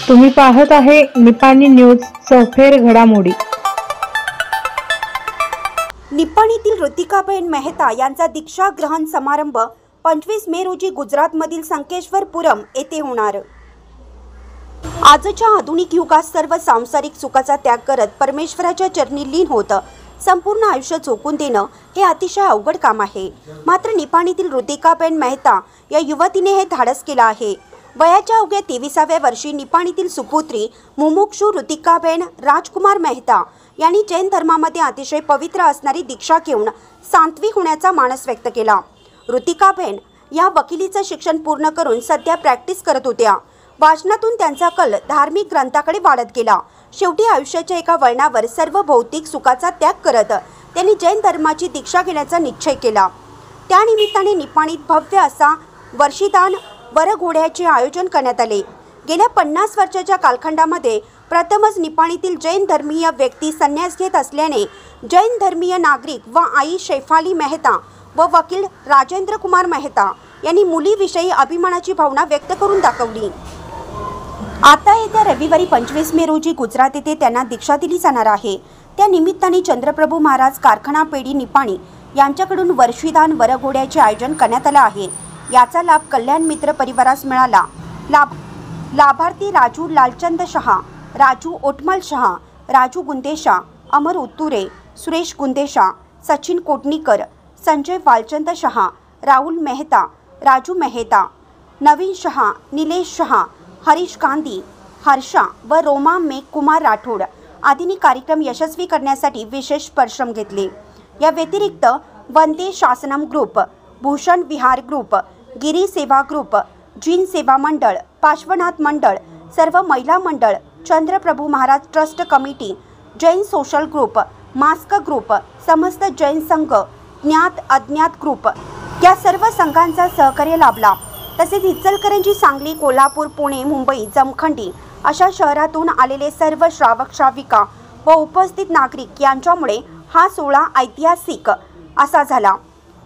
तुम्ही पाहत आहे निपाणी न्यूज चौफेर घडामोडी। निपाणीतील ऋतिकाबेन मेहता यांचा दीक्षा ग्रहण समारंभ 25 मे रोजी गुजरातमधील संकेश्वरपुरम येथे होणार। आजच्या आधुनिक युगात सर्व सांसारिक सुखाचा त्याग करत परमेश्वराच्या चरणी लीन होत संपूर्ण आयुष्य झोकून देणं हे अतिशय अवघड काम आहे। मात्र निपाणीतील ऋतिकाबेन मेहता या युवतीने हे धाडस केलं आहे। वयाच्या अवघ्या 23व्या वर्षी निपाणीतील सुपुत्री मुमुक्षू ऋतिकाबेन राजकुमार मेहता यांनी जैन धर्मामध्ये अतिशय पवित्र असणारी दीक्षा घेऊन सांत्वी होण्याचा मानस व्यक्त केला। ऋतिकाबेन या वकिलीचं शिक्षण पूर्ण करून सध्या प्रॅक्टिस करत होत्या। वाचनातून त्यांचा कल धार्मिक ग्रंथाकडे वाढत गेला। शेवटी आयुष्याच्या एका वळणावर सर्व भौतिक सुखाचा त्याग करत त्यांनी जैन धर्माची दीक्षा घेण्याचा निश्चय केला। त्यानिमित्ताने निपाणीत भव्य असा वर्षीदान वरघोड्याचे आयोजन करण्यात आले। गेल्या 50 वर्षाच्या कालखंडामध्ये प्रथमच निपाणीतील जैन धर्मीय व्यक्ती संन्यास घेत असल्याने जैन धर्मीय नागरिक व आई शेफाली मेहता व वकील राजेंद्र कुमार मेहता यांनी मुलीविषयी अभिमानाची भावना व्यक्त करून दाखवली। आता येत्या रविवारी 25 मे रोजी गुजरात येथे त्यांना दीक्षा दिली जाणार आहे। त्या निमित्ताने चंद्रप्रभू महाराज कारखाना पेढी निपाणी यांच्याकडून वर्षीदान वरघोड्याचे आयोजन करण्यात आले आहे। याचा लाभ कल्याण मित्र परिवारास मिळाला। लाभार्थी राजू लालचंद शहा, राजू ओटमल शहा, राजू गुंदेशा, अमर उत्तुरे, सुरेश गुंदेशा, सचिन कोटनीकर, संजय वालचंद शहा, राहुल मेहता, राजू मेहता, नवीन शहा, निलेश शहा, हरीश गांधी, हर्षा व रोमा मेघ कुमार राठोड आदींनी कार्यक्रम यशस्वी करण्यासाठी विशेष परिश्रम घेतले। या व्यतिरिक्त वंदे शासनम ग्रुप, भूषण विहार ग्रुप, गिरी सेवा ग्रुप, जीन सेवा मंडळ, पार्श्वनाथ मंडळ, सर्व महिला मंडळ, Chandraprabhu Maharaj trust committee, Jain social group, mask group, समस्त जैन संघ, ज्ञात अज्ञात ग्रुप या सर्व संघांचा सहकार्य लाभला। तसेच इचलकरंजी, सांगली, कोल्हापूर, पुणे, मुंबई, जमखंडी अशा शहरातून आलेले सर्व श्रावक श्राविका व उपस्थित नागरिक यांच्यामुळे हा सोहळा ऐतिहासिक असा झाला।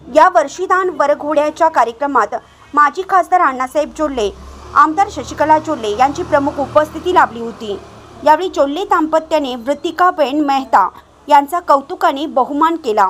या वर्षीदान वरघोड्याच्या कार्यक्रमात माजी खासदार अण्णासाहेब जोल्ले, आमदार शशिकला जोल्ले यांची प्रमुख उपस्थिती लाभली होती। यावेळी जोल्ले दाम्पत्याने ऋतिकाबेन मेहता यांचा कौतुकाने बहुमान केला।